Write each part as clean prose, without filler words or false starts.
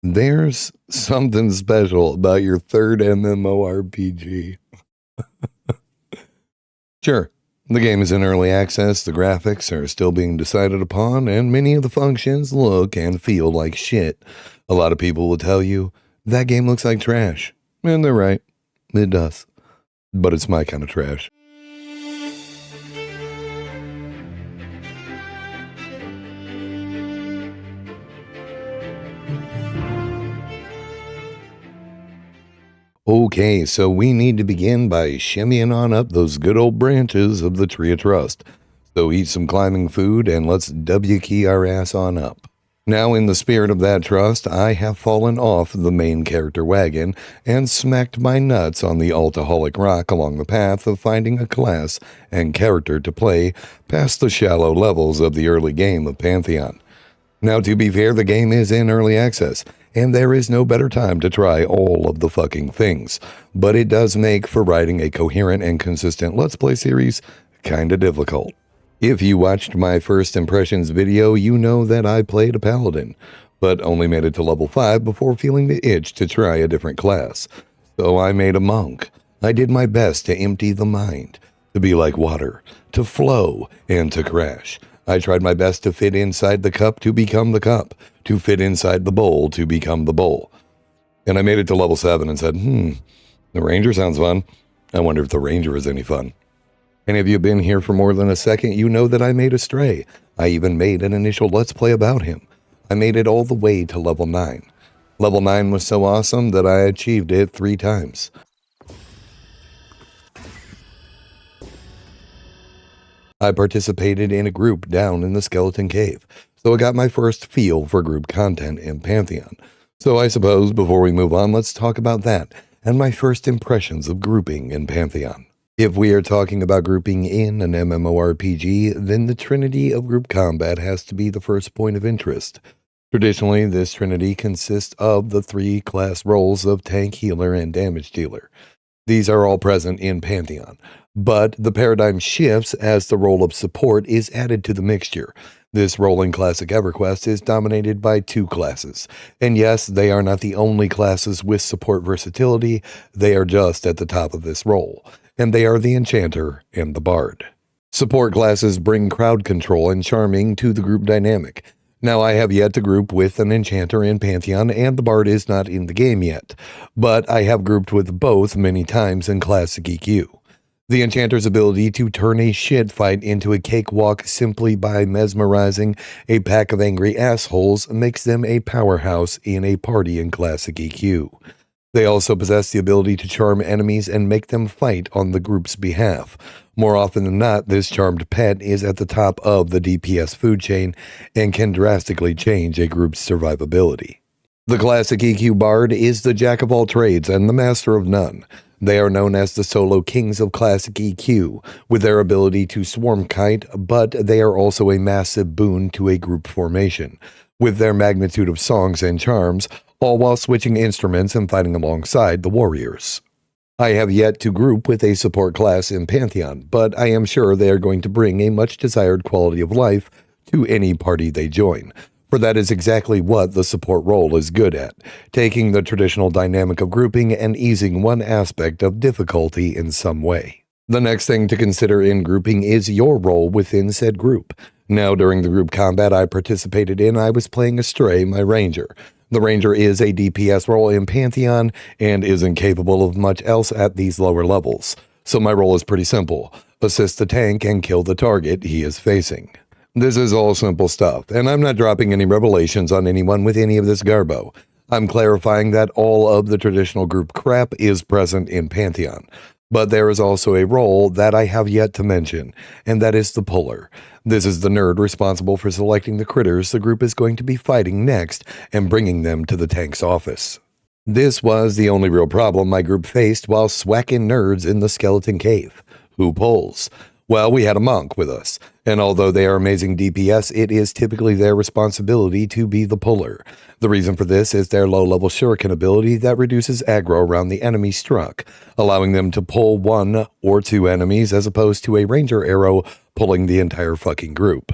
There's something special about your third MMORPG. Sure, the game is in early access, the graphics are still being decided upon, and many of the functions look and feel like shit. A lot of people will tell you, that game looks like trash. And they're right. It does. But it's my kind of trash. Okay, so we need to begin by shimmying on up those good old branches of the Tree of Trust. So eat some climbing food and let's W-key our ass on up. Now, in the spirit of that trust, I have fallen off the main character wagon and smacked my nuts on the alcoholic rock along the path of finding a class and character to play past the shallow levels of the early game of Pantheon. Now, to be fair, the game is in early access, and there is no better time to try all of the fucking things, but it does make for writing a coherent and consistent Let's Play series kinda difficult. If you watched my first impressions video, you know that I played a paladin, but only made it to level 5 before feeling the itch to try a different class. So I made a monk. I did my best to empty the mind, to be like water, to flow, and to crash. I tried my best to fit inside the cup to become the cup, to fit inside the bowl to become the bowl. And I made it to level 7 and said, the ranger sounds fun. I wonder if the ranger is any fun. And if you've been here for more than a second, you know that I made a stray. I even made an initial Let's Play about him. I made it all the way to level 9. Level 9 was so awesome that I achieved it 3 times. I participated in a group down in the Skeleton Cave, so I got my first feel for group content in Pantheon. So I suppose before we move on, let's talk about that and my first impressions of grouping in Pantheon. If we are talking about grouping in an MMORPG, then the trinity of group combat has to be the first point of interest. Traditionally, this trinity consists of the 3 class roles of tank, healer, and damage dealer. These are all present in Pantheon, but the paradigm shifts as the role of support is added to the mixture. This role in classic EverQuest is dominated by 2 classes, and yes, they are not the only classes with support versatility, they are just at the top of this role, and they are the Enchanter and the Bard. Support classes bring crowd control and charming to the group dynamic. Now, I have yet to group with an Enchanter in Pantheon, and the Bard is not in the game yet, but I have grouped with both many times in Classic EQ. The Enchanter's ability to turn a shit fight into a cakewalk simply by mesmerizing a pack of angry assholes makes them a powerhouse in a party in Classic EQ. They also possess the ability to charm enemies and make them fight on the group's behalf. More often than not, this charmed pet is at the top of the DPS food chain and can drastically change a group's survivability. The Classic EQ Bard is the jack of all trades and the master of none. They are known as the solo kings of Classic EQ, with their ability to swarm kite, but they are also a massive boon to a group formation, with their magnitude of songs and charms, all while switching instruments and fighting alongside the warriors. I have yet to group with a support class in Pantheon, but I am sure they are going to bring a much desired quality of life to any party they join, for that is exactly what the support role is good at, taking the traditional dynamic of grouping and easing one aspect of difficulty in some way. The next thing to consider in grouping is your role within said group. Now, during the group combat I participated in, I was playing a stray, my ranger. The ranger is a DPS role in Pantheon and isn't capable of much else at these lower levels. So my role is pretty simple: assist the tank and kill the target he is facing. This is all simple stuff, and I'm not dropping any revelations on anyone with any of this garbo. I'm clarifying that all of the traditional group crap is present in Pantheon. But there is also a role that I have yet to mention, and that is the puller. This is the nerd responsible for selecting the critters the group is going to be fighting next and bringing them to the tank's office. This was the only real problem my group faced while swacking nerds in the Skeleton Cave. Who pulls? Well, we had a monk with us, and although they are amazing DPS, it is typically their responsibility to be the puller. The reason for this is their low-level shuriken ability that reduces aggro around the enemy struck, allowing them to pull 1 or 2 enemies as opposed to a ranger arrow pulling the entire fucking group.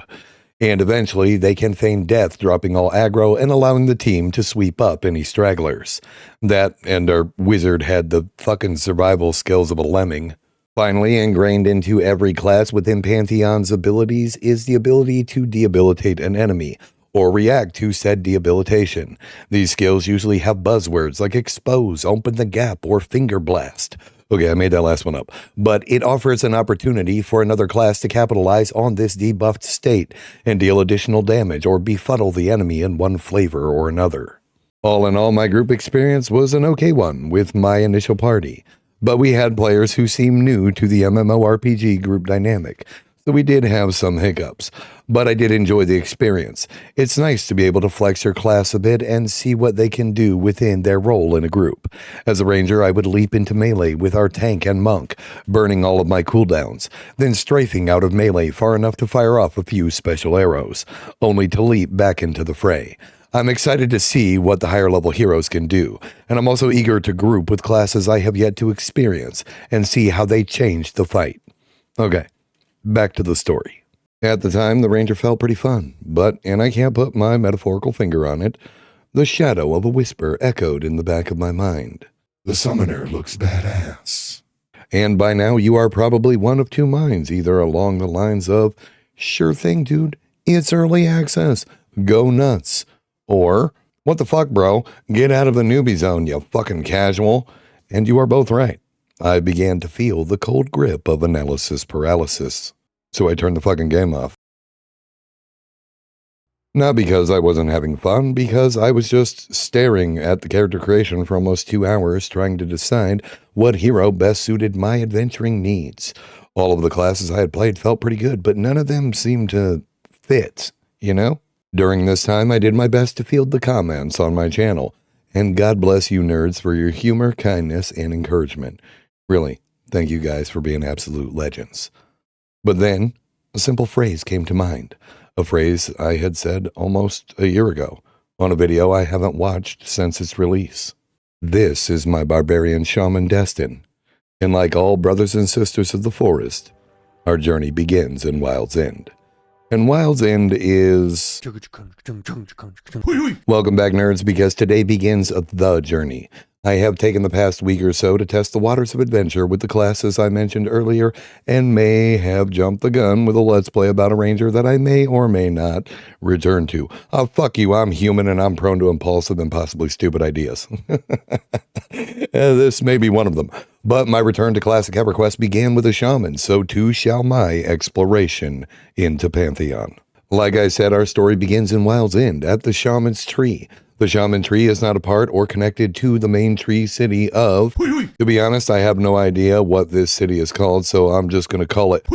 And eventually, they can feign death, dropping all aggro and allowing the team to sweep up any stragglers. That and our wizard had the fucking survival skills of a lemming. Finally, ingrained into every class within Pantheon's abilities is the ability to debilitate an enemy, or react to said debilitation. These skills usually have buzzwords like expose, open the gap, or finger blast. Okay, I made that last one up. But it offers an opportunity for another class to capitalize on this debuffed state and deal additional damage or befuddle the enemy in one flavor or another. All in all, my group experience was an okay one with my initial party. But we had players who seemed new to the MMORPG group dynamic, so we did have some hiccups. But I did enjoy the experience. It's nice to be able to flex your class a bit and see what they can do within their role in a group. As a ranger, I would leap into melee with our tank and monk, burning all of my cooldowns, then strafing out of melee far enough to fire off a few special arrows, only to leap back into the fray. I'm excited to see what the higher level heroes can do, and I'm also eager to group with classes I have yet to experience and see how they change the fight. Okay, back to the story. At the time, the ranger felt pretty fun, and I can't put my metaphorical finger on it, the shadow of a whisper echoed in the back of my mind. The summoner looks badass. And by now you are probably one of two minds, either along the lines of, sure thing, dude, it's early access, go nuts. Or, what the fuck, bro? Get out of the newbie zone, you fucking casual. And you are both right. I began to feel the cold grip of analysis paralysis. So I turned the fucking game off. Not because I wasn't having fun, because I was just staring at the character creation for almost 2 hours trying to decide what hero best suited my adventuring needs. All of the classes I had played felt pretty good, but none of them seemed to fit, you know? During this time, I did my best to field the comments on my channel, and God bless you nerds for your humor, kindness, and encouragement. Really, thank you guys for being absolute legends. But then, a simple phrase came to mind, a phrase I had said almost a year ago, on a video I haven't watched since its release. This is my barbarian shaman Destin, and like all brothers and sisters of the forest, our journey begins in Wild's End. And Wild's End is... Welcome back, nerds, because today begins the journey. I have taken the past week or so to test the waters of adventure with the classes I mentioned earlier, and may have jumped the gun with a let's play about a ranger that I may or may not return to. Oh, fuck you, I'm human and I'm prone to impulsive and possibly stupid ideas. This may be one of them. But my return to classic EverQuest began with a shaman, so too shall my exploration into Pantheon. Like I said, our story begins in Wild's End, at the Shaman's Tree. The Shaman Tree is not a part or connected to the main tree city of... To be honest, I have no idea what this city is called, so I'm just going to call it...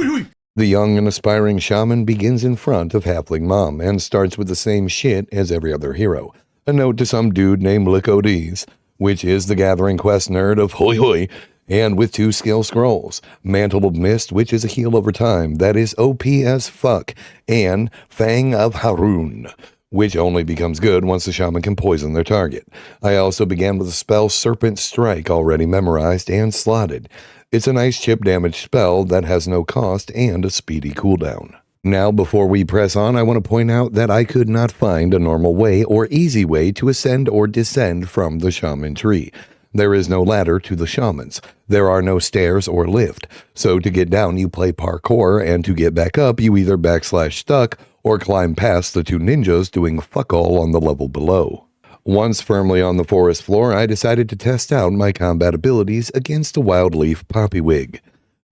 The young and aspiring shaman begins in front of Halfling Mom and starts with the same shit as every other hero. A note to some dude named Licodese, which is the Gathering Quest nerd of Hoi Hoi, and with 2 skill scrolls, Mantle of Mist, which is a heal over time, that is OP as fuck, and Fang of Harun, which only becomes good once the shaman can poison their target. I also began with the spell Serpent Strike, already memorized and slotted. It's a nice chip damage spell that has no cost and a speedy cooldown. Now, before we press on, I want to point out that I could not find a normal way or easy way to ascend or descend from the shaman tree. There is no ladder to the shamans. There are no stairs or lift. So to get down, you play parkour, and to get back up, you either /stuck or climb past the 2 ninjas doing fuck all on the level below. Once firmly on the forest floor, I decided to test out my combat abilities against a wild leaf poppywig.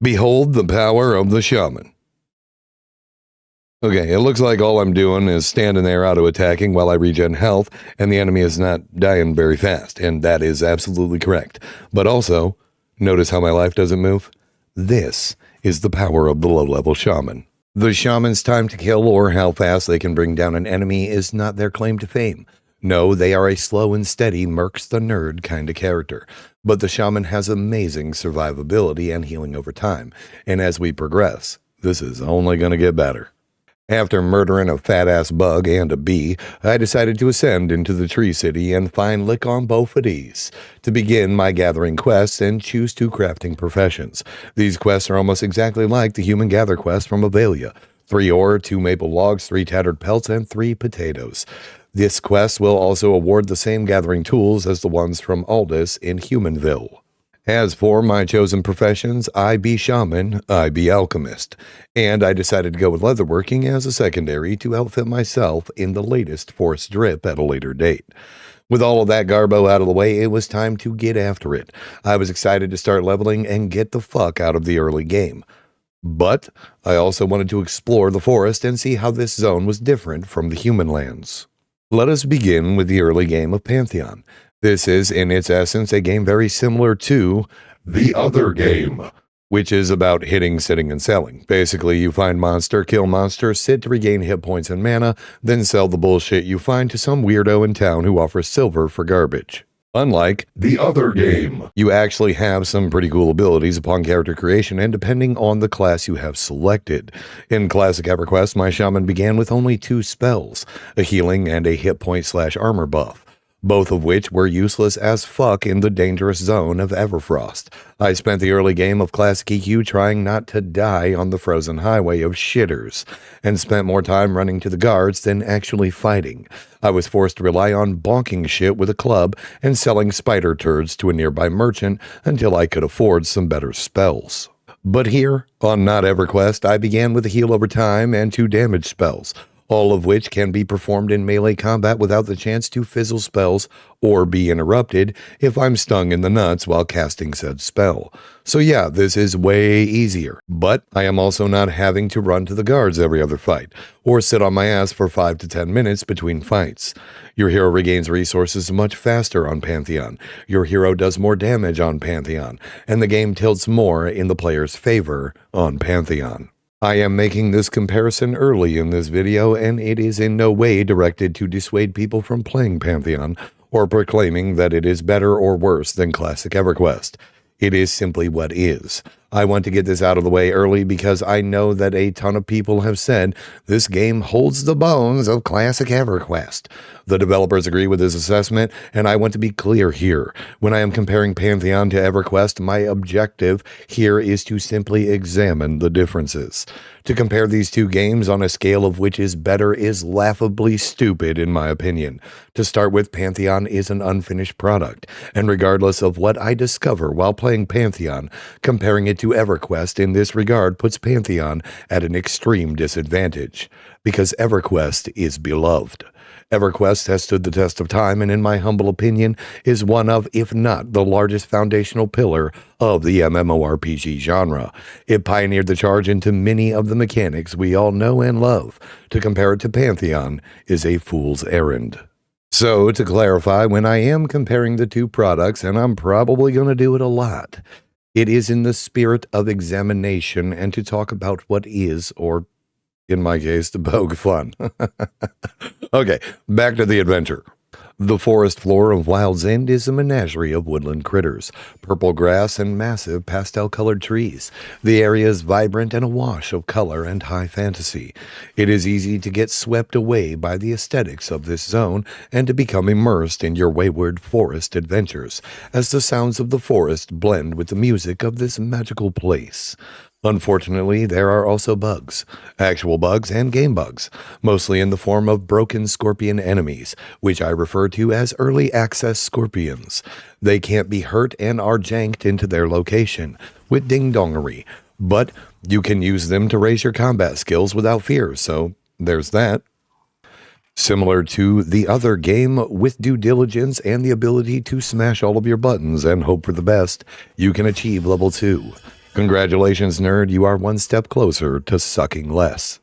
Behold the power of the shaman. Okay, it looks like all I'm doing is standing there auto-attacking while I regen health, and the enemy is not dying very fast, and that is absolutely correct. But also, notice how my life doesn't move? This is the power of the low-level shaman. The shaman's time to kill or how fast they can bring down an enemy is not their claim to fame. No, they are a slow and steady Mercs the Nerd kind of character. But the shaman has amazing survivability and healing over time, and as we progress, this is only going to get better. After murdering a fat-ass bug and a bee, I decided to ascend into the Tree City and find Lick on Bofidis to begin my gathering quests and choose 2 crafting professions. These quests are almost exactly like the Human Gather quest from Avelia. 3 ore, 2 maple logs, 3 tattered pelts, and 3 potatoes. This quest will also award the same gathering tools as the ones from Aldous in Humanville. As for my chosen professions, I be shaman, I be alchemist, and I decided to go with leatherworking as a secondary to outfit myself in the latest forest drip at a later date. With all of that garbo out of the way, it was time to get after it. I was excited to start leveling and get the fuck out of the early game. But I also wanted to explore the forest and see how this zone was different from the human lands. Let us begin with the early game of Pantheon. This is, in its essence, a game very similar to The Other Game, which is about hitting, sitting, and selling. Basically, you find monster, kill monster, sit to regain hit points and mana, then sell the bullshit you find to some weirdo in town who offers silver for garbage. Unlike The Other Game, you actually have some pretty cool abilities upon character creation and depending on the class you have selected. In classic EverQuest, my shaman began with only 2 spells, a healing and a hit point/armor buff, both of which were useless as fuck in the dangerous zone of Everfrost. I spent the early game of Classic EQ trying not to die on the frozen highway of shitters, and spent more time running to the guards than actually fighting. I was forced to rely on bonking shit with a club and selling spider turds to a nearby merchant until I could afford some better spells. But here, on Not EverQuest, I began with a heal over time and 2 damage spells, all of which can be performed in melee combat without the chance to fizzle spells or be interrupted if I'm stung in the nuts while casting said spell. So yeah, this is way easier, but I am also not having to run to the guards every other fight, or sit on my ass for 5 to 10 minutes between fights. Your hero regains resources much faster on Pantheon, your hero does more damage on Pantheon, and the game tilts more in the player's favor on Pantheon. I am making this comparison early in this video, and it is in no way directed to dissuade people from playing Pantheon or proclaiming that it is better or worse than classic EverQuest. It is simply what is. I want to get this out of the way early because I know that a ton of people have said this game holds the bones of classic EverQuest. The developers agree with this assessment, and I want to be clear here. When I am comparing Pantheon to EverQuest, my objective here is to simply examine the differences. To compare these 2 games on a scale of which is better is laughably stupid in my opinion. To start with, Pantheon is an unfinished product, and regardless of what I discover while playing Pantheon, comparing it to EverQuest in this regard puts Pantheon at an extreme disadvantage, because EverQuest is beloved. EverQuest has stood the test of time and in my humble opinion is one of, if not the largest foundational pillar of the MMORPG genre. It pioneered the charge into many of the mechanics we all know and love. To compare it to Pantheon is a fool's errand. So, to clarify, when I am comparing the 2 products, and I'm probably going to do it a lot, it is in the spirit of examination and to talk about what is, or in my case, to poke fun. Okay, back to the adventure. The forest floor of Wild's End is a menagerie of woodland critters, purple grass and massive pastel-colored trees. The area is vibrant and awash of color and high fantasy. It is easy to get swept away by the aesthetics of this zone and to become immersed in your wayward forest adventures, as the sounds of the forest blend with the music of this magical place. Unfortunately, there are also bugs, actual bugs and game bugs, mostly in the form of broken scorpion enemies, which I refer to as early access scorpions. They can't be hurt and are janked into their location, with ding-dongery, but you can use them to raise your combat skills without fear, so there's that. Similar to the other game, with due diligence and the ability to smash all of your buttons and hope for the best, you can achieve level 2. Congratulations, nerd, you are one step closer to sucking less.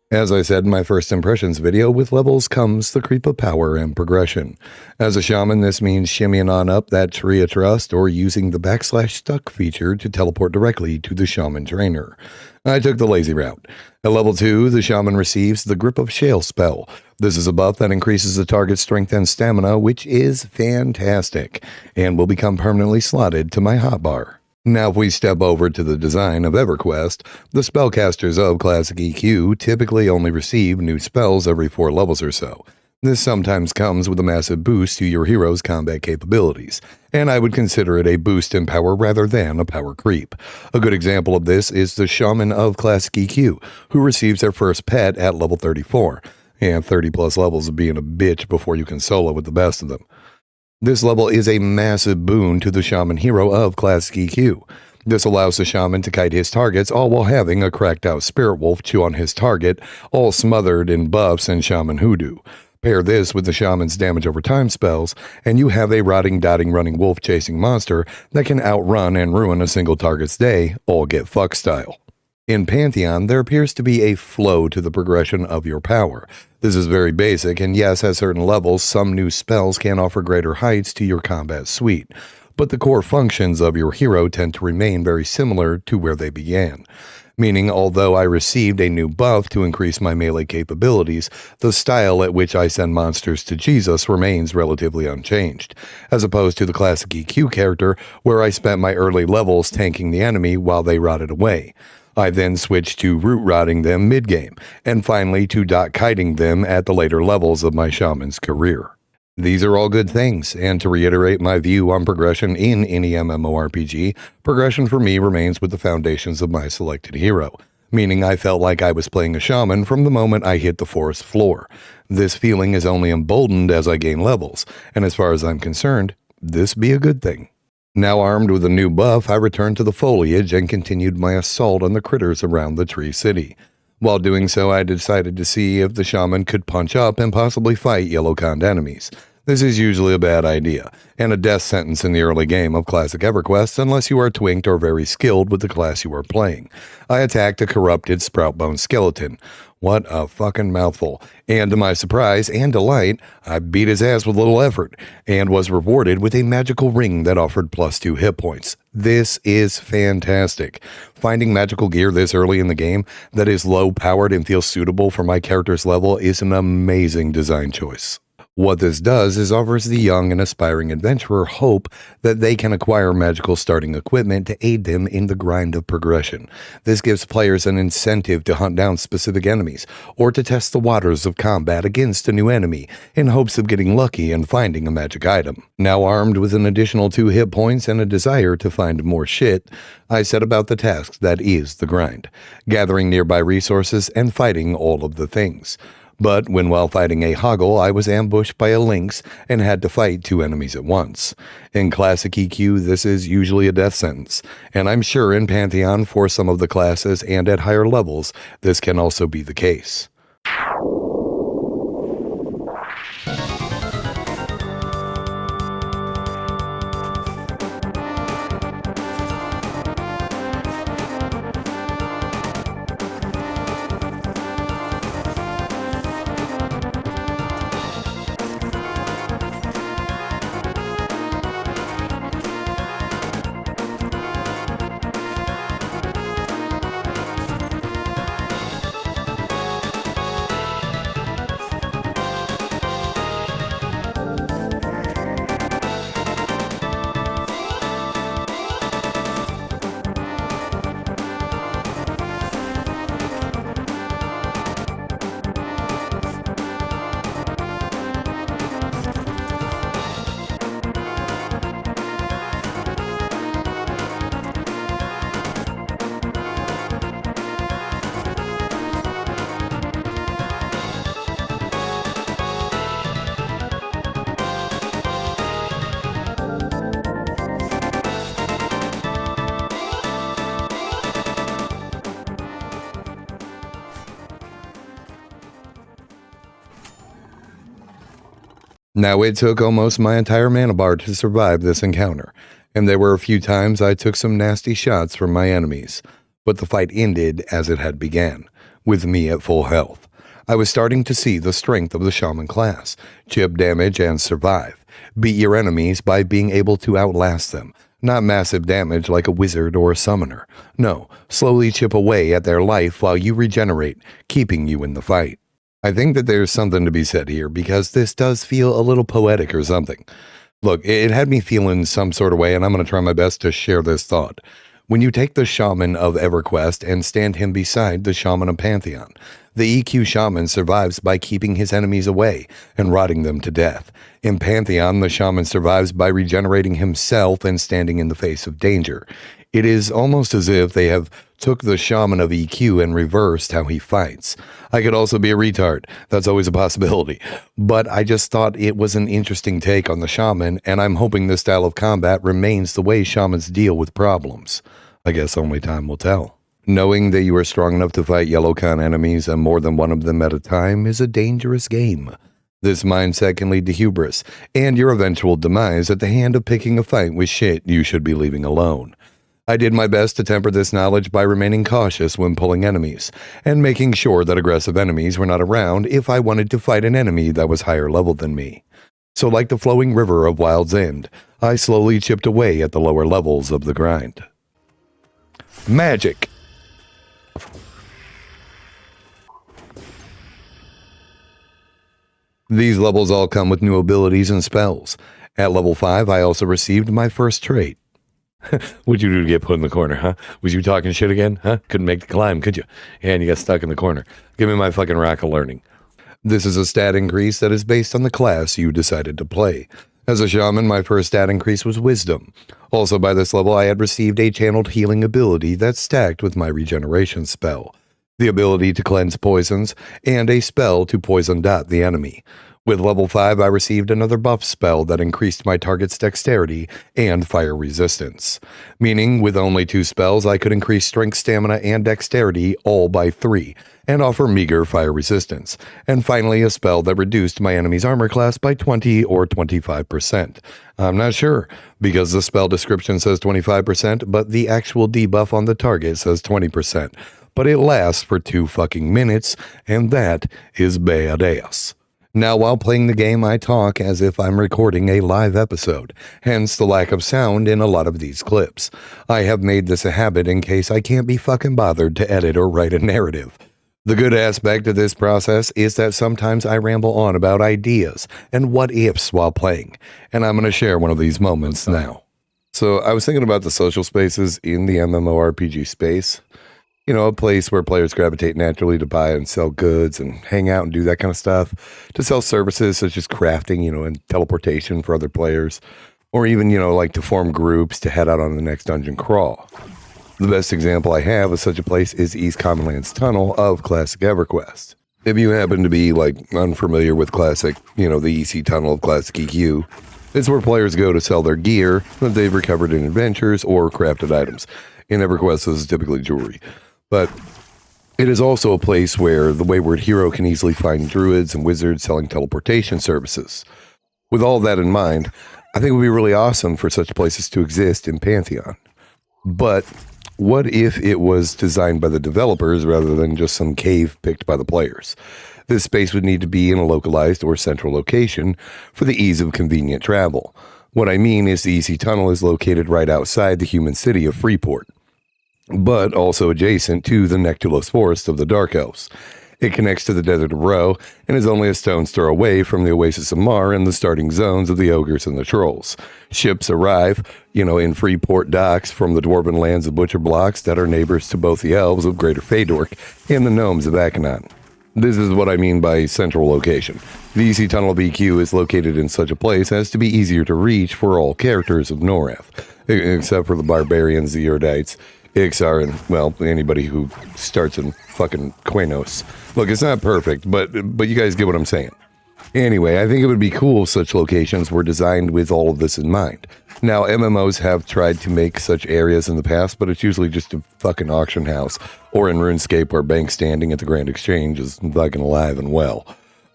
As I said in my first impressions video, with levels comes the creep of power and progression. As a shaman, this means shimmying on up that tree of trust or using the /stuck feature to teleport directly to the shaman trainer. I took the lazy route. At level 2, the shaman receives the Grip of Shale spell. This is a buff that increases the target's strength and stamina, which is fantastic, and will become permanently slotted to my hotbar. Now if we step over to the design of EverQuest, the spellcasters of Classic EQ typically only receive new spells every 4 levels or so. This sometimes comes with a massive boost to your hero's combat capabilities, and I would consider it a boost in power rather than a power creep. A good example of this is the Shaman of Classic EQ, who receives their first pet at level 34, and 30 plus levels of being a bitch before you can solo with the best of them. This level is a massive boon to the Shaman hero of Classic EQ. This allows the Shaman to kite his targets all while having a cracked out Spirit Wolf chew on his target, all smothered in buffs and Shaman hoodoo. Pair this with the Shaman's damage over time spells, and you have a rotting, dotting, running wolf chasing monster that can outrun and ruin a single target's day, all get fuck style. In Pantheon, there appears to be a flow to the progression of your power. This is very basic, and yes, at certain levels, some new spells can offer greater heights to your combat suite, but the core functions of your hero tend to remain very similar to where they began. Meaning, although I received a new buff to increase my melee capabilities, the style at which I send monsters to Jesus remains relatively unchanged, as opposed to the classic EQ character, where I spent my early levels tanking the enemy while they rotted away. I then switched to root rotting them mid-game, and finally to dot kiting them at the later levels of my shaman's career. These are all good things, and to reiterate my view on progression in any MMORPG, progression for me remains with the foundations of my selected hero, meaning I felt like I was playing a shaman from the moment I hit the forest floor. This feeling is only emboldened as I gain levels, and as far as I'm concerned, this be a good thing. Now armed with a new buff, I returned to the foliage and continued my assault on the critters around the Tree City. While doing so, I decided to see if the shaman could punch up and possibly fight yellow-conned enemies. This is usually a bad idea, and a death sentence in the early game of Classic EverQuest unless you are twinked or very skilled with the class you are playing. I attacked a corrupted Sproutbone skeleton. What a fucking mouthful. And to my surprise and delight, I beat his ass with little effort, and was rewarded with a magical ring that offered +2 hit points. This is fantastic. Finding magical gear this early in the game that is low powered and feels suitable for my character's level is an amazing design choice. What this does is offers the young and aspiring adventurer hope that they can acquire magical starting equipment to aid them in the grind of progression. This gives players an incentive to hunt down specific enemies, or to test the waters of combat against a new enemy, in hopes of getting lucky and finding a magic item. Now armed with an additional 2 hit points and a desire to find more shit, I set about the task that is the grind, gathering nearby resources and fighting all of the things. But when while fighting a hoggle, I was ambushed by a lynx and had to fight 2 enemies at once. In Classic EQ, this is usually a death sentence, and I'm sure in Pantheon for some of the classes and at higher levels, this can also be the case. Now, it took almost my entire mana bar to survive this encounter, and there were a few times I took some nasty shots from my enemies, but the fight ended as it had began, with me at full health. I was starting to see the strength of the Shaman class: chip damage and survive. Beat your enemies by being able to outlast them. Not massive damage like a wizard or a summoner. No, slowly chip away at their life while you regenerate, keeping you in the fight. I think that there's something to be said here, because this does feel a little poetic or something. Look, it had me feeling some sort of way, and I'm going to try my best to share this thought. When you take the Shaman of EverQuest and stand him beside the Shaman of Pantheon, The EQ Shaman survives by keeping his enemies away and rotting them to death. In Pantheon, the Shaman survives by regenerating himself and standing in the face of danger. It is almost as if they have took the Shaman of EQ and reversed how he fights. I could also be a retard. That's always a possibility. But I just thought it was an interesting take on the Shaman, and I'm hoping this style of combat remains the way Shamans deal with problems. I guess only time will tell. Knowing that you are strong enough to fight Yellowcon enemies and more than one of them at a time is a dangerous game. This mindset can lead to hubris and your eventual demise at the hand of picking a fight with shit you should be leaving alone. I did my best to temper this knowledge by remaining cautious when pulling enemies, and making sure that aggressive enemies were not around if I wanted to fight an enemy that was higher level than me. So like the flowing river of Wild's End, I slowly chipped away at the lower levels of the grind. Magic. These levels all come with new abilities and spells. At level 5, I also received my first trait. What'd you do to get put in the corner, huh? Was you talking shit again, huh? Couldn't make the climb, could you? And you got stuck in the corner. Give me my fucking rock of learning. This is a stat increase that is based on the class you decided to play. As a shaman, my first stat increase was wisdom. Also by this level, I had received a channeled healing ability that stacked with my regeneration spell, the ability to cleanse poisons, and a spell to poison dot the enemy. With level 5, I received another buff spell that increased my target's dexterity and fire resistance, meaning with only 2 spells I could increase strength, stamina, and dexterity all by 3, and offer meager fire resistance, and finally a spell that reduced my enemy's armor class by 20 or 25%. I'm not sure, because the spell description says 25%, but the actual debuff on the target says 20%, but it lasts for 2 fucking minutes, and that is badass. Now, while playing the game, I talk as if I'm recording a live episode, hence the lack of sound in a lot of these clips. I have made this a habit in case I can't be fucking bothered to edit or write a narrative. The good aspect of this process is that sometimes I ramble on about ideas and what-ifs while playing, and I'm going to share one of these moments now. So, I was thinking about the social spaces in the MMORPG space. You know, a place where players gravitate naturally to buy and sell goods and hang out and do that kind of stuff, to sell services such as crafting, and teleportation for other players, or even, like to form groups to head out on the next dungeon crawl. The best example I have of such a place is East Commonland's tunnel of classic EverQuest. If you happen to be, unfamiliar with classic, the EC tunnel of classic EQ, it's where players go to sell their gear that they've recovered in adventures or crafted items. In EverQuest, this is typically jewelry. But it is also a place where the wayward hero can easily find druids and wizards selling teleportation services. With all that in mind, I think it would be really awesome for such places to exist in Pantheon. But what if it was designed by the developers rather than just some cave picked by the players? This space would need to be in a localized or central location for the ease of convenient travel. What I mean is the EC Tunnel is located right outside the human city of Freeport, but also adjacent to the Nectulos Forest of the Dark Elves. It connects to the Desert of Ro and is only a stone's throw away from the Oasis of Mar and the starting zones of the Ogres and the Trolls. Ships arrive, in Freeport docks from the dwarven lands of Butcher Blocks that are neighbors to both the Elves of Greater Fadork and the Gnomes of Akanon. This is what I mean by central location. The EC Tunnel of EQ is located in such a place as to be easier to reach for all characters of Norath, except for the Barbarians, the Erudites, Ixar, and, anybody who starts in fucking Quanos. Look, it's not perfect, but you guys get what I'm saying. Anyway, I think it would be cool if such locations were designed with all of this in mind. Now, MMOs have tried to make such areas in the past, but it's usually just a fucking auction house, or in RuneScape where bank standing at the Grand Exchange is fucking alive and well.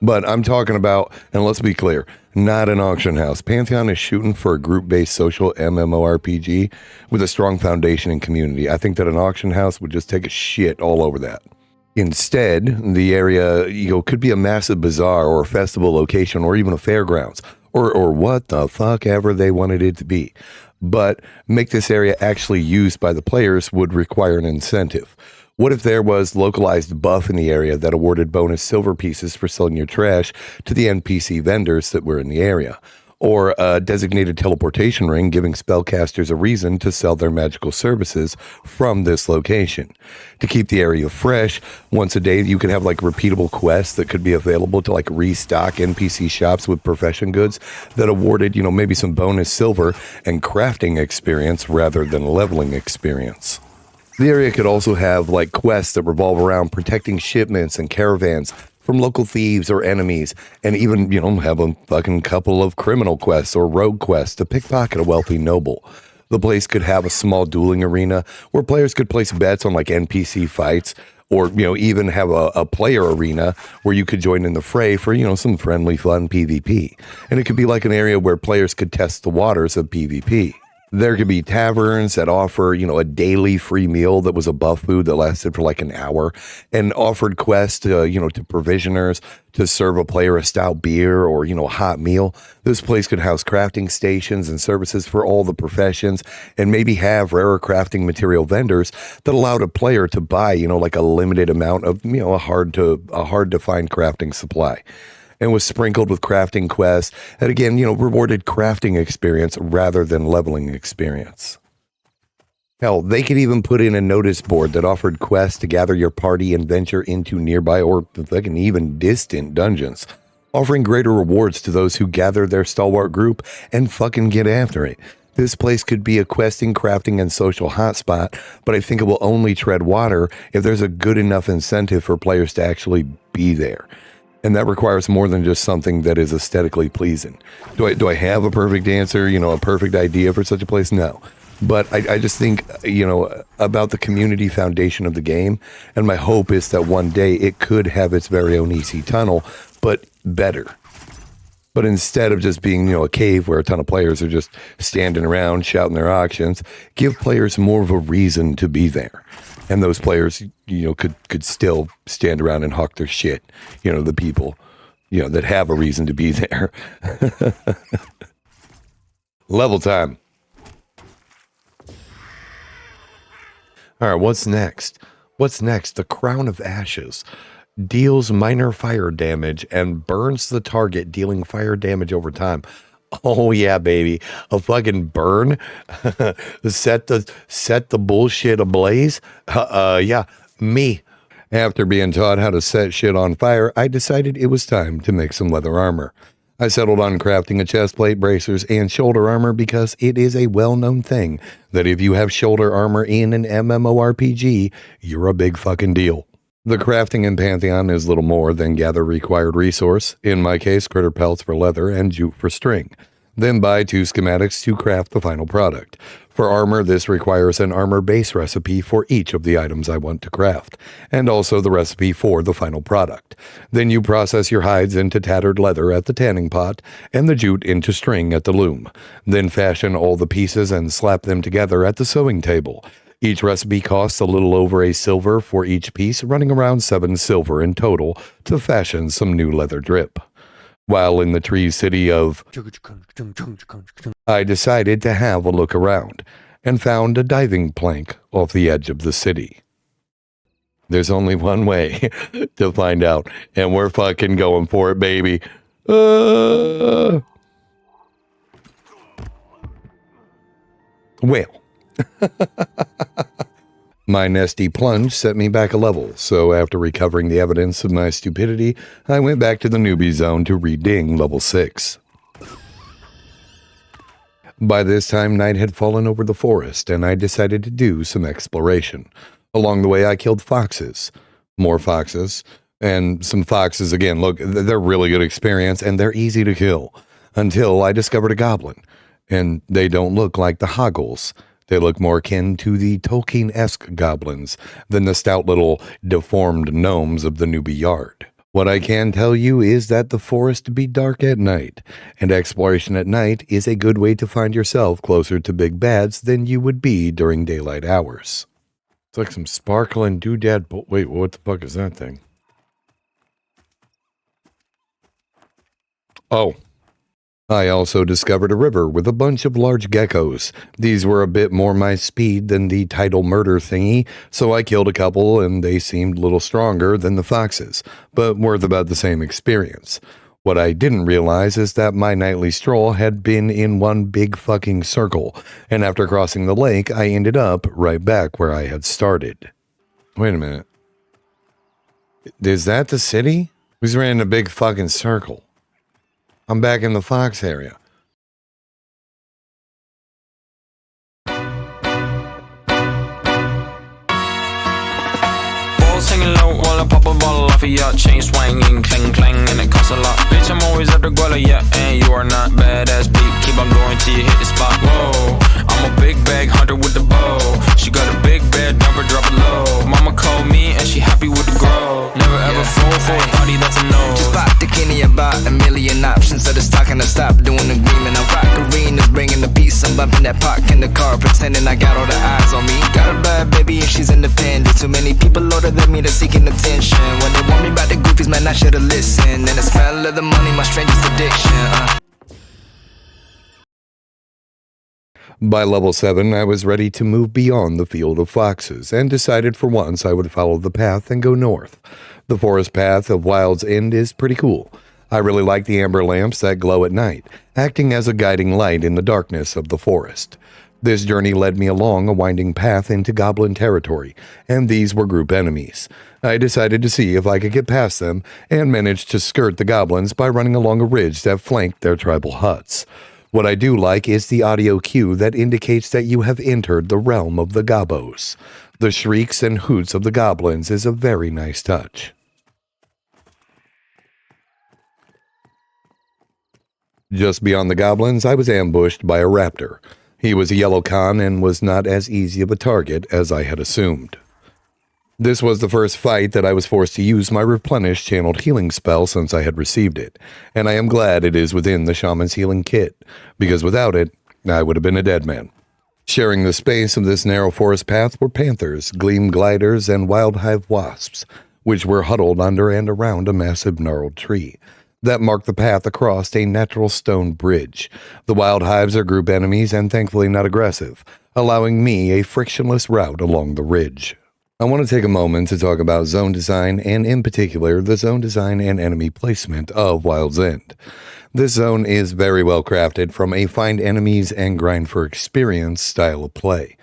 But I'm talking about, and let's be clear, not an auction house. Pantheon is shooting for a group-based social MMORPG with a strong foundation and community. I think that an auction house would just take a shit all over that. Instead, the area, could be a massive bazaar or a festival location or even a fairgrounds or what the fuck ever they wanted it to be. But make this area actually used by the players would require an incentive. What if there was localized buff in the area that awarded bonus silver pieces for selling your trash to the NPC vendors that were in the area? or a designated teleportation ring giving spellcasters a reason to sell their magical services from this location. To keep the area fresh, once a day you could have like repeatable quests that could be available to like restock NPC shops with profession goods that awarded, maybe some bonus silver and crafting experience rather than leveling experience. The area could also have like quests that revolve around protecting shipments and caravans from local thieves or enemies, and even, have a fucking couple of criminal quests or rogue quests to pickpocket a wealthy noble. The place could have a small dueling arena where players could place bets on like NPC fights, or, even have a player arena where you could join in the fray for, some friendly, fun PvP. And it could be like an area where players could test the waters of PvP. There could be taverns that offer, a daily free meal that was a buff food that lasted for like an hour, and offered quests to, to provisioners to serve a player a stout beer or, a hot meal. This place could house crafting stations and services for all the professions, and maybe have rarer crafting material vendors that allowed a player to buy, like a limited amount of, a hard to find crafting supply. And was sprinkled with crafting quests that, again, rewarded crafting experience rather than leveling experience. Hell, they could even put in a notice board that offered quests to gather your party and venture into nearby or fucking even distant dungeons, offering greater rewards to those who gather their stalwart group and fucking get after it. This place could be a questing, crafting, and social hotspot, but I think it will only tread water if there's a good enough incentive for players to actually be there. And that requires more than just something that is aesthetically pleasing. Do I have a perfect answer, a perfect idea for such a place? No. But I just think, about the community foundation of the game. And my hope is that one day it could have its very own EC tunnel, but better. But instead of just being, a cave where a ton of players are just standing around shouting their auctions, give players more of a reason to be there. And those players, could still stand around and hawk their shit. The people, that have a reason to be there. Level time. All right, what's next? The Crown of Ashes deals minor fire damage and burns the target, dealing fire damage over time. Oh yeah, baby. A fucking burn. set the bullshit ablaze. Yeah, me. After being taught how to set shit on fire, I decided it was time to make some leather armor. I settled on crafting a chestplate, bracers, and shoulder armor because it is a well-known thing that if you have shoulder armor in an MMORPG, you're a big fucking deal. The crafting in Pantheon is little more than gather required resource, in my case critter pelts for leather and jute for string, then buy 2 schematics to craft the final product. For armor, this requires an armor base recipe for each of the items I want to craft, and also the recipe for the final product. Then you process your hides into tattered leather at the tanning pot, and the jute into string at the loom. Then fashion all the pieces and slap them together at the sewing table. Each recipe costs a little over a silver for each piece, running around 7 silver in total to fashion some new leather drip. While in the tree city of, I decided to have a look around and found a diving plank off the edge of the city. There's only one way to find out, and we're fucking going for it, baby. Well. My nasty plunge set me back a level, so after recovering the evidence of my stupidity, I went back to the newbie zone to re-ding level 6. By this time, night had fallen over the forest, and I decided to do some exploration. Along the way, I killed foxes. More foxes. And some foxes, again, look, they're really good experience, and they're easy to kill. Until I discovered a goblin. And they don't look like the hoggles. They look more akin to the Tolkien-esque goblins than the stout little deformed gnomes of the newbie yard. What I can tell you is that the forest be dark at night, and exploration at night is a good way to find yourself closer to big bads than you would be during daylight hours. It's like some sparkling doodad. Wait, what the fuck is that thing? Oh. I also discovered a river with a bunch of large geckos. These were a bit more my speed than the tidal murder thingy, so I killed a couple and they seemed a little stronger than the foxes, but worth about the same experience. What I didn't realize is that my nightly stroll had been in one big fucking circle, and after crossing the lake, I ended up right back where I had started. Wait a minute. Is that the city? We just ran in a big fucking circle. I'm back in the Fox area. Singing low while I pop a bottle off of ya. Chain swinging, clang clang, and it costs a lot. Bitch, I'm always at the guala, yeah, and you are not badass beat. Keep on going till you hit the spot. Whoa, I'm a big bag hunter with the bow. She got a big bed, number drop it low. Mama called me and she happy with the grow. Never ever fall for a party that's a no. Just pop the Kenny about a million options. So the stock and I stop doing agreement. I rock arenas, bringing the peace. I'm bumping that park in the car, pretending I got all the eyes on me. Got a bad baby and she's independent. Too many people older than me that's seeking attention. When they want me about the goofies, man, I should've listened. And the smell of the money, my strangest addiction. By level 7, I was ready to move beyond the field of foxes, and decided for once I would follow the path and go north. The forest path of Wild's End is pretty cool. I really like the amber lamps that glow at night, acting as a guiding light in the darkness of the forest. This journey led me along a winding path into goblin territory, and these were group enemies. I decided to see if I could get past them, and managed to skirt the goblins by running along a ridge that flanked their tribal huts. What I do like is the audio cue that indicates that you have entered the realm of the Gobos. The shrieks and hoots of the goblins is a very nice touch. Just beyond the goblins, I was ambushed by a raptor. He was a yellow con and was not as easy of a target as I had assumed. This was the first fight that I was forced to use my replenished channeled healing spell since I had received it, and I am glad it is within the Shaman's healing kit, because without it, I would have been a dead man. Sharing the space of this narrow forest path were panthers, gleam gliders, and wild hive wasps, which were huddled under and around a massive gnarled tree that marked the path across a natural stone bridge. The wild hives are group enemies and thankfully not aggressive, allowing me a frictionless route along the ridge. I want to take a moment to talk about zone design, and in particular, the zone design and enemy placement of Wild's End. This zone is very well crafted from a find enemies and grind for experience style of play.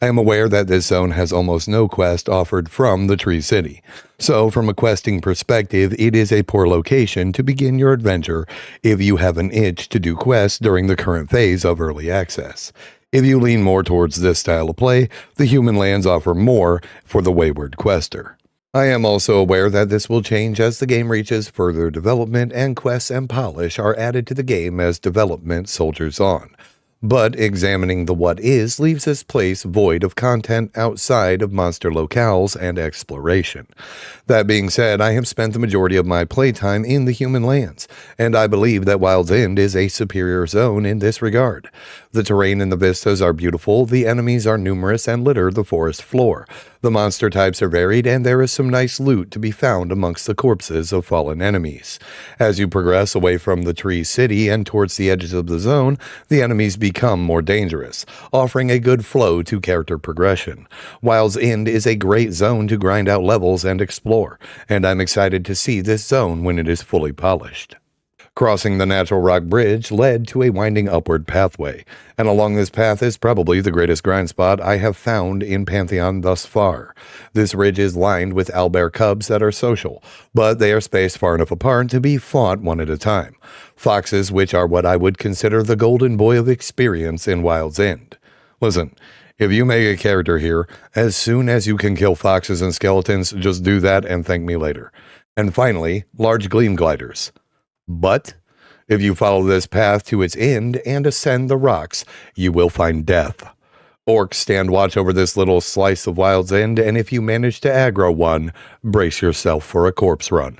I am aware that this zone has almost no quest offered from the Tree City, so from a questing perspective, it is a poor location to begin your adventure if you have an itch to do quests during the current phase of early access. If you lean more towards this style of play, the human lands offer more for the wayward quester. I am also aware that this will change as the game reaches further development and quests and polish are added to the game as development soldiers on. But examining the what is leaves this place void of content outside of monster locales and exploration. That being said, I have spent the majority of my playtime in the human lands, and I believe that Wild's End is a superior zone in this regard. The terrain and the vistas are beautiful, the enemies are numerous and litter the forest floor. The monster types are varied, and there is some nice loot to be found amongst the corpses of fallen enemies. As you progress away from the Tree City and towards the edges of the zone, the enemies become more dangerous, offering a good flow to character progression. Wild's End is a great zone to grind out levels and explore, and I'm excited to see this zone when it is fully polished. Crossing the natural rock bridge led to a winding upward pathway, and along this path is probably the greatest grind spot I have found in Pantheon thus far. This ridge is lined with owlbear cubs that are social, but they are spaced far enough apart to be fought one at a time. Foxes, which are what I would consider the golden boy of experience in Wild's End. Listen, if you make a character here, as soon as you can kill foxes and skeletons, just do that and thank me later. And finally, large gleam gliders. But if you follow this path to its end and ascend the rocks, you will find death. Orcs stand watch over this little slice of Wild's End, and if you manage to aggro one, brace yourself for a corpse run.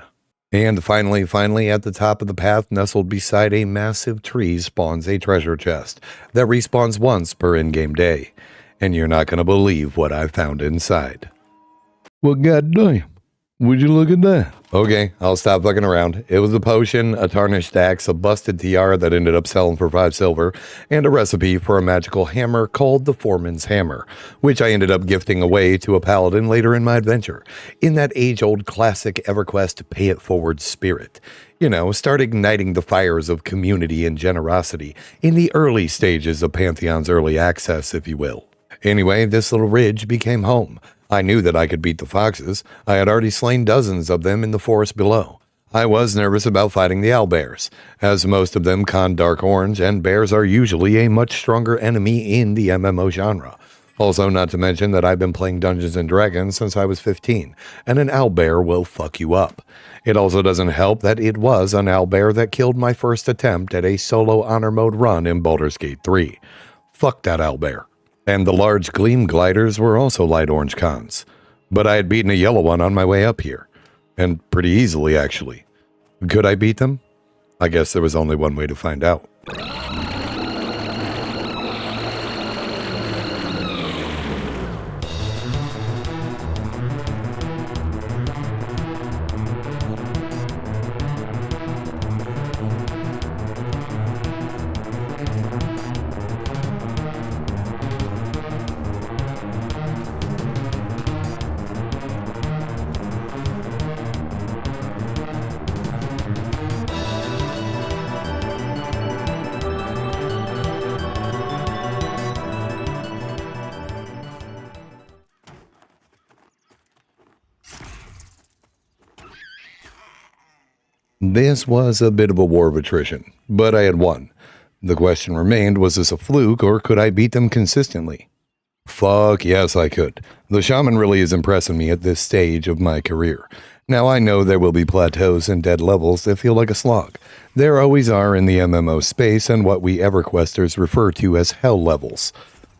And finally, at the top of the path, nestled beside a massive tree, spawns a treasure chest that respawns once per in-game day. And you're not going to believe what I found inside. Well, goddamn. Would you look at that? Okay, I'll stop fucking around. It was a potion, a tarnished axe, a busted tiara that ended up selling for 5 silver, and a recipe for a magical hammer called the Foreman's Hammer, which I ended up gifting away to a paladin later in my adventure, in that age-old classic EverQuest pay-it-forward spirit. You know, start igniting the fires of community and generosity in the early stages of Pantheon's early access, if you will. Anyway, this little ridge became home. I knew that I could beat the foxes. I had already slain dozens of them in the forest below. I was nervous about fighting the owlbears, as most of them con dark orange, and bears are usually a much stronger enemy in the MMO genre. Also, not to mention that I've been playing Dungeons & Dragons since I was 15, and an owlbear will fuck you up. It also doesn't help that it was an owlbear that killed my first attempt at a solo honor mode run in Baldur's Gate 3. Fuck that owlbear. And the large gleam gliders were also light orange cons. But I had beaten a yellow one on my way up here. And pretty easily, actually. Could I beat them? I guess there was only one way to find out. This was a bit of a war of attrition, but I had won. The question remained, was this a fluke, or could I beat them consistently? Fuck yes, I could. The Shaman really is impressing me at this stage of my career. Now I know there will be plateaus and dead levels that feel like a slog. There always are in the MMO space and what we EverQuesters refer to as hell levels.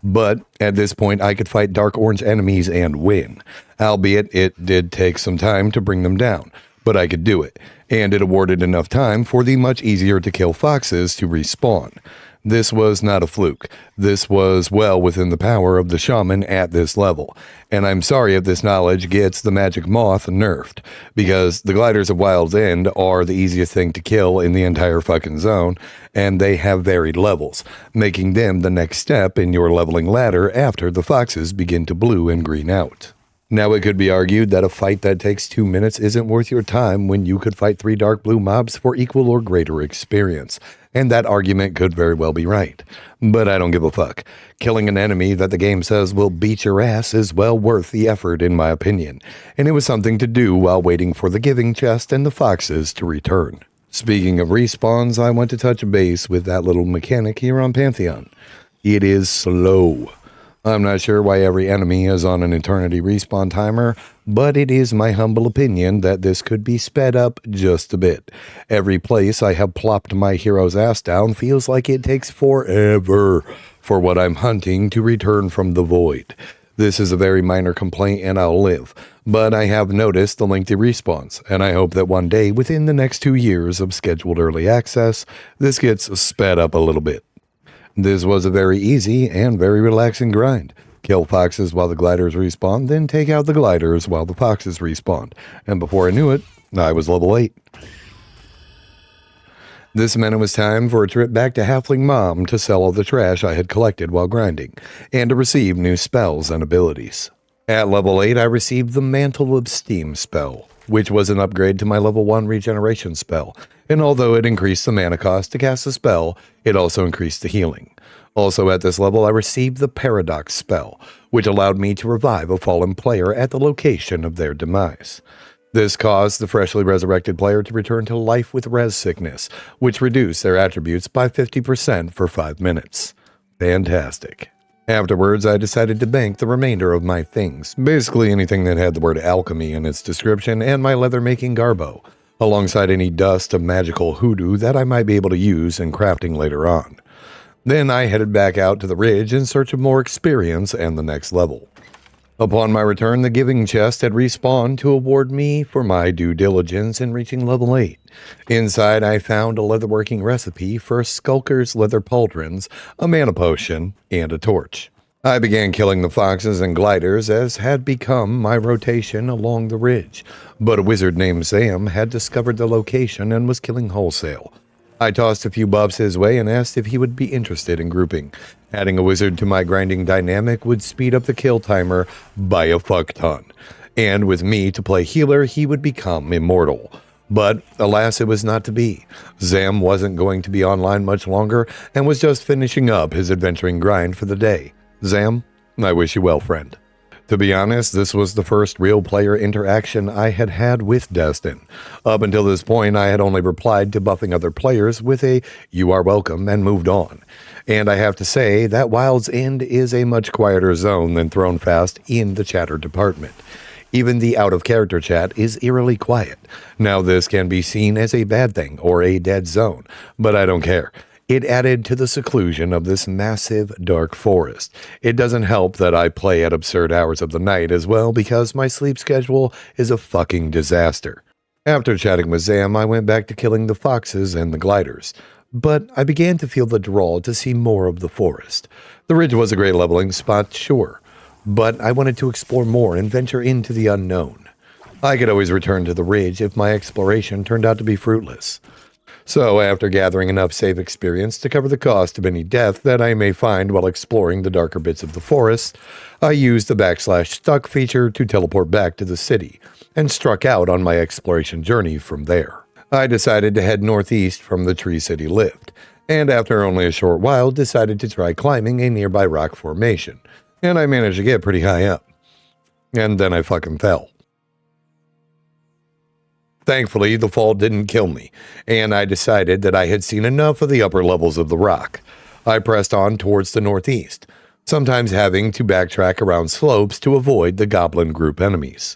But at this point I could fight dark orange enemies and win, albeit it did take some time to bring them down. But I could do it, and it awarded enough time for the much easier to kill foxes to respawn. This was not a fluke. This was well within the power of the Shaman at this level, and I'm sorry if this knowledge gets the magic moth nerfed, because the gliders of Wild's End are the easiest thing to kill in the entire fucking zone, and they have varied levels, making them the next step in your leveling ladder after the foxes begin to blue and green out. Now, it could be argued that a fight that takes 2 minutes isn't worth your time when you could fight 3 dark blue mobs for equal or greater experience, and that argument could very well be right. But I don't give a fuck. Killing an enemy that the game says will beat your ass is well worth the effort in my opinion, and it was something to do while waiting for the giving chest and the foxes to return. Speaking of respawns, I want to touch base with that little mechanic here on Pantheon. It is slow. I'm not sure why every enemy is on an eternity respawn timer, but it is my humble opinion that this could be sped up just a bit. Every place I have plopped my hero's ass down feels like it takes forever for what I'm hunting to return from the void. This is a very minor complaint and I'll live, but I have noticed the lengthy respawns, and I hope that one day within the next 2 years of scheduled early access, this gets sped up a little bit. This was a very easy and very relaxing grind. Kill foxes while the gliders respawn, then take out the gliders while the foxes respawned. And before I knew it, I was level 8. This meant it was time for a trip back to Halfling Mom to sell all the trash I had collected while grinding, and to receive new spells and abilities. At level 8, I received the Mantle of Steam spell, which was an upgrade to my level 1 regeneration spell, and although it increased the mana cost to cast a spell, it also increased the healing. Also at this level, I received the Paradox spell, which allowed me to revive a fallen player at the location of their demise. This caused the freshly resurrected player to return to life with res sickness, which reduced their attributes by 50% for 5 minutes. Fantastic. Afterwards, I decided to bank the remainder of my things, basically anything that had the word alchemy in its description, and my leather-making garbo, alongside any dust of magical hoodoo that I might be able to use in crafting later on. Then I headed back out to the ridge in search of more experience and the next level. Upon my return, the giving chest had respawned to award me for my due diligence in reaching level 8. Inside, I found a leatherworking recipe for Skulker's leather pauldrons, a mana potion, and a torch. I began killing the foxes and gliders as had become my rotation along the ridge, but a wizard named Sam had discovered the location and was killing wholesale. I tossed a few buffs his way and asked if he would be interested in grouping. Adding a wizard to my grinding dynamic would speed up the kill timer by a fuck ton, and with me to play healer, he would become immortal. But alas, it was not to be. Sam wasn't going to be online much longer and was just finishing up his adventuring grind for the day. Zam, I wish you well, friend. To be honest, this was the first real player interaction I had had with Destin. Up until this point, I had only replied to buffing other players with a "you are welcome" and moved on. And I have to say that Wild's End is a much quieter zone than Thrown Fast in the chatter department. Even the out-of-character chat is eerily quiet. Now this can be seen as a bad thing or a dead zone, but I don't care. It added to the seclusion of this massive, dark forest. It doesn't help that I play at absurd hours of the night as well because my sleep schedule is a fucking disaster. After chatting with Zam, I went back to killing the foxes and the gliders. But I began to feel the draw to see more of the forest. The ridge was a great leveling spot, sure, but I wanted to explore more and venture into the unknown. I could always return to the ridge if my exploration turned out to be fruitless. So, after gathering enough save experience to cover the cost of any death that I may find while exploring the darker bits of the forest, I used the /stuck feature to teleport back to the city, and struck out on my exploration journey from there. I decided to head northeast from the Tree City lift, and after only a short while decided to try climbing a nearby rock formation, and I managed to get pretty high up. And then I fucking fell. Thankfully, the fall didn't kill me, and I decided that I had seen enough of the upper levels of the rock. I pressed on towards the northeast, sometimes having to backtrack around slopes to avoid the goblin group enemies.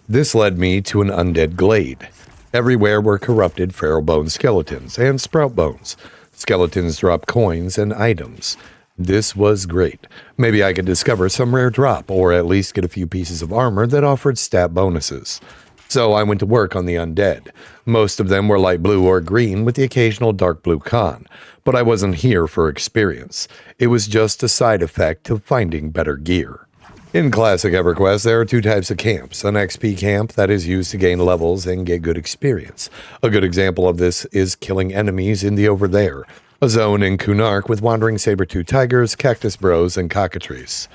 This led me to an undead glade. Everywhere were corrupted feral bone skeletons and sprout bones. Skeletons dropped coins and items. This was great. Maybe I could discover some rare drop, or at least get a few pieces of armor that offered stat bonuses. So I went to work on the undead. Most of them were light blue or green with the occasional dark blue con, but I wasn't here for experience. It was just a side effect of finding better gear. In classic EverQuest, there are two types of camps. An XP camp that is used to gain levels and get good experience. A good example of this is killing enemies in the Over There, a zone in Kunark with wandering saber-tooth tigers, cactus bros, and cockatrice.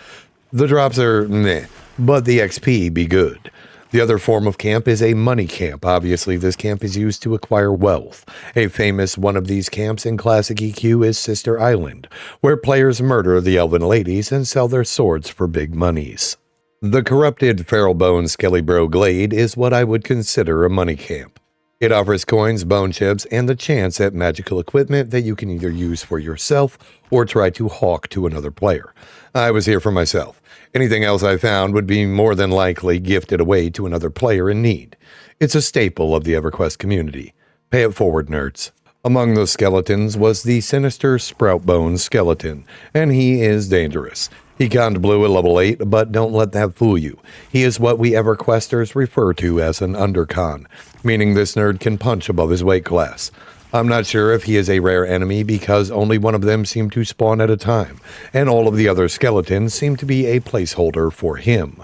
The drops are meh, but the XP be good. The other form of camp is a money camp. Obviously, this camp is used to acquire wealth. A famous one of these camps in classic EQ is Sister Island, where players murder the elven ladies and sell their swords for big monies. The corrupted feral bone skelly bro glade is what I would consider a money camp. It offers coins, bone chips, and the chance at magical equipment that you can either use for yourself or try to hawk to another player. I was here for myself. Anything else I found would be more than likely gifted away to another player in need. It's a staple of the EverQuest community. Pay it forward, nerds. Among those skeletons was the sinister Sproutbone skeleton, and he is dangerous. He conned blue at level 8, but don't let that fool you. He is what we EverQuesters refer to as an undercon, meaning this nerd can punch above his weight class. I'm not sure if he is a rare enemy because only one of them seemed to spawn at a time, and all of the other skeletons seem to be a placeholder for him.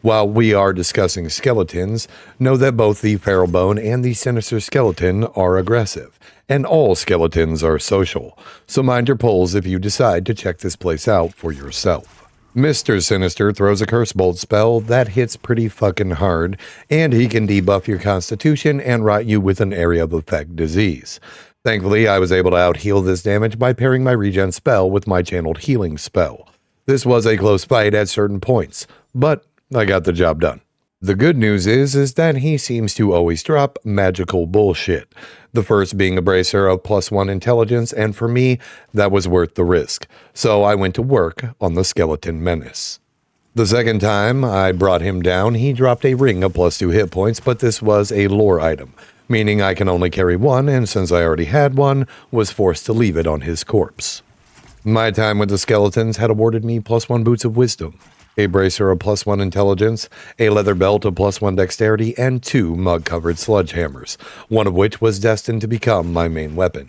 While we are discussing skeletons, know that both the feral bone and the sinister skeleton are aggressive, and all skeletons are social, so mind your pulls if you decide to check this place out for yourself. Mr. Sinister throws a curse bolt spell that hits pretty fucking hard, and he can debuff your constitution and rot you with an area of effect disease. Thankfully, I was able to out-heal this damage by pairing my regen spell with my channeled healing spell. This was a close fight at certain points, but I got the job done. The good news is that he seems to always drop magical bullshit. The first being a bracer of +1 intelligence, and for me, that was worth the risk. So I went to work on the skeleton menace. The second time I brought him down, he dropped a ring of +2 hit points, but this was a lore item, meaning I can only carry one, and since I already had one, was forced to leave it on his corpse. My time with the skeletons had awarded me +1 boots of wisdom, a bracer of +1 intelligence, a leather belt of +1 dexterity, and 2 mug-covered sledgehammers, one of which was destined to become my main weapon.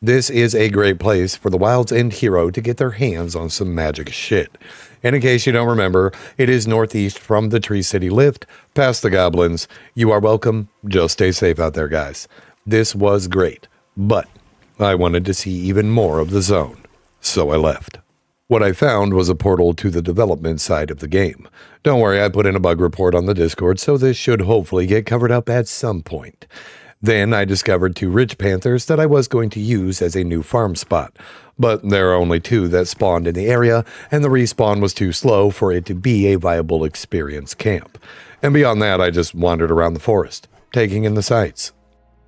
This is a great place for the Wild's End hero to get their hands on some magic shit. And in case you don't remember, it is northeast from the Tree City lift, past the goblins. You are welcome. Just stay safe out there, guys. This was great, but I wanted to see even more of the zone, so I left. What I found was a portal to the development side of the game. Don't worry, I put in a bug report on the Discord, so this should hopefully get covered up at some point. Then I discovered 2 Ridge Panthers that I was going to use as a new farm spot, but there are only 2 that spawned in the area, and the respawn was too slow for it to be a viable experience camp. And beyond that, I just wandered around the forest, taking in the sights.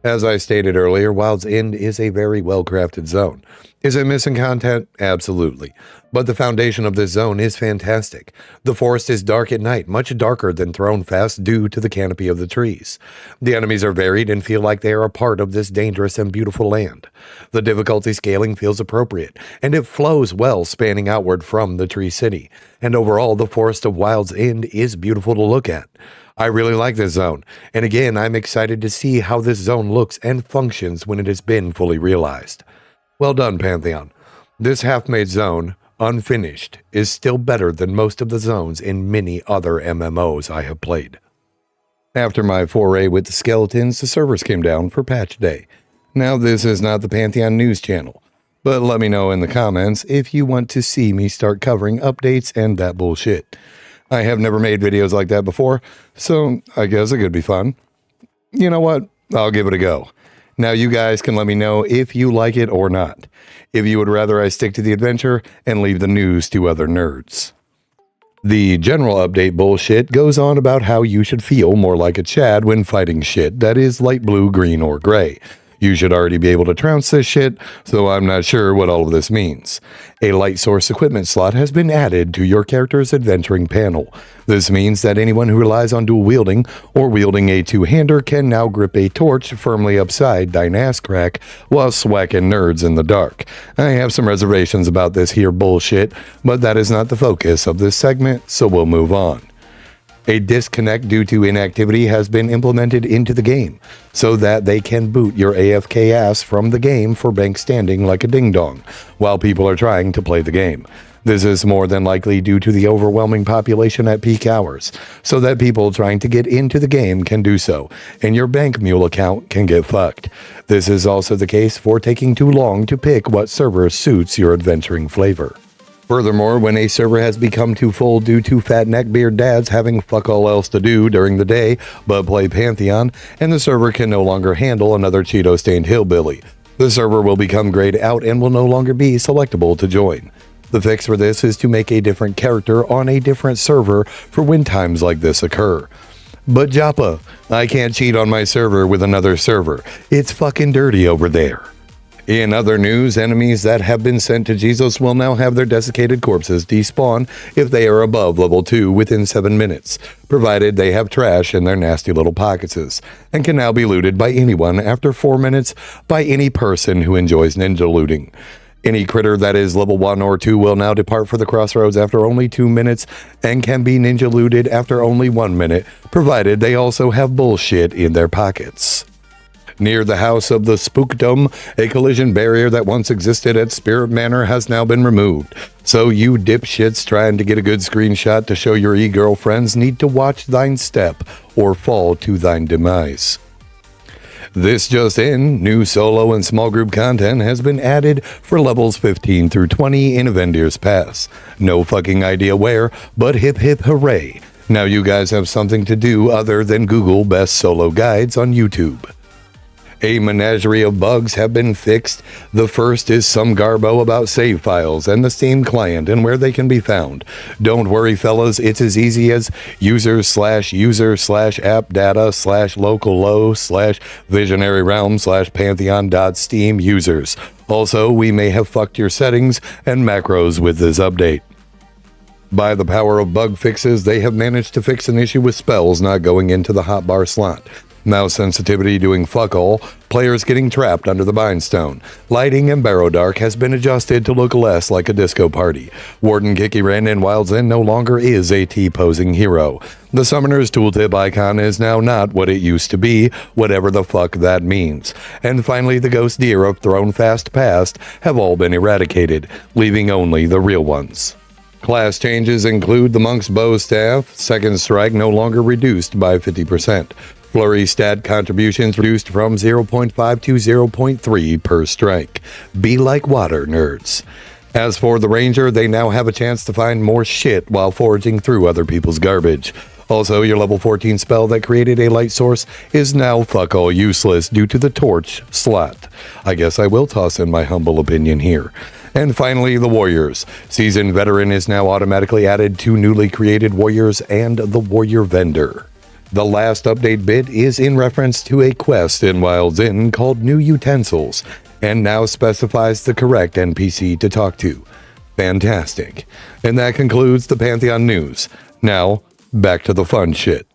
As I stated earlier, Wild's End is a very well-crafted zone. Is it missing content? Absolutely. But the foundation of this zone is fantastic. The forest is dark at night, much darker than Throne Fast due to the canopy of the trees. The enemies are varied and feel like they are a part of this dangerous and beautiful land. The difficulty scaling feels appropriate, and it flows well spanning outward from the Tree City. And overall, the Forest of Wild's End is beautiful to look at. I really like this zone, and again, I'm excited to see how this zone looks and functions when it has been fully realized. Well done, Pantheon. This half-made zone, unfinished, is still better than most of the zones in many other MMOs I have played. After my foray with the skeletons, the servers came down for patch day. Now, this is not the Pantheon news channel, but let me know in the comments if you want to see me start covering updates and that bullshit. I have never made videos like that before, so I guess it could be fun. You know what? I'll give it a go. Now you guys can let me know if you like it or not. If you would rather I stick to the adventure and leave the news to other nerds. The general update bullshit goes on about how you should feel more like a Chad when fighting shit that is light blue, green, or gray. You should already be able to trounce this shit, so I'm not sure what all of this means. A light source equipment slot has been added to your character's adventuring panel. This means that anyone who relies on dual wielding or wielding a two-hander can now grip a torch firmly upside Dynass crack while swacking nerds in the dark. I have some reservations about this here bullshit, but that is not the focus of this segment, so we'll move on. A disconnect due to inactivity has been implemented into the game, so that they can boot your AFK ass from the game for bank standing like a ding-dong, while people are trying to play the game. This is more than likely due to the overwhelming population at peak hours, so that people trying to get into the game can do so, and your bank mule account can get fucked. This is also the case for taking too long to pick what server suits your adventuring flavor. Furthermore, when a server has become too full due to fat neckbeard dads having fuck all else to do during the day but play Pantheon, and the server can no longer handle another Cheeto-stained hillbilly, the server will become grayed out and will no longer be selectable to join. The fix for this is to make a different character on a different server for when times like this occur. But Joppa, I can't cheat on my server with another server. It's fucking dirty over there. In other news, enemies that have been sent to Jesus will now have their desiccated corpses despawn if they are above level 2 within 7 minutes, provided they have trash in their nasty little pockets, and can now be looted by anyone after 4 minutes by any person who enjoys ninja looting. Any critter that is level 1 or 2 will now depart for the crossroads after only 2 minutes and can be ninja looted after only 1 minute, provided they also have bullshit in their pockets. Near the house of the Spookdom, a collision barrier that once existed at Spirit Manor has now been removed. So you dipshits trying to get a good screenshot to show your e-girlfriends need to watch thine step or fall to thine demise. This just in, new solo and small group content has been added for levels 15 through 20 in Avendir's Pass. No fucking idea where, but hip hip hooray. Now you guys have something to do other than Google best solo guides on YouTube. A menagerie of bugs have been fixed. The first is some garbo about save files and the Steam client and where they can be found. Don't worry fellas, it's as easy as user/user/appdata/locallo/visionary realm/pantheon.steam users. Also, we may have fucked your settings and macros with this update. By the power of bug fixes, they have managed to fix an issue with spells not going into the hotbar slot. Mouse sensitivity doing fuck all, players getting trapped under the Bind Stone. Lighting in Barrow Dark has been adjusted to look less like a disco party. Warden Kikiren in Wild's End no longer is a T-posing hero. The Summoner's Tooltip icon is now not what it used to be, whatever the fuck that means. And finally, the ghost deer of Thrown Fast Past have all been eradicated, leaving only the real ones. Class changes include the Monk's Bow Staff, Second Strike no longer reduced by 50%. Flurry stat contributions reduced from 0.5 to 0.3 per strike. Be like water, nerds. As for the Ranger, they now have a chance to find more shit while foraging through other people's garbage. Also, your level 14 spell that created a light source is now fuck all useless due to the torch slot. I guess I will toss in my humble opinion here. And finally, the Warriors. Seasoned Veteran is now automatically added to newly created Warriors and the Warrior Vendor. The last update bit is in reference to a quest in Wild's Inn called New Utensils, and now specifies the correct NPC to talk to. Fantastic. And that concludes the Pantheon news. Now, back to the fun shit.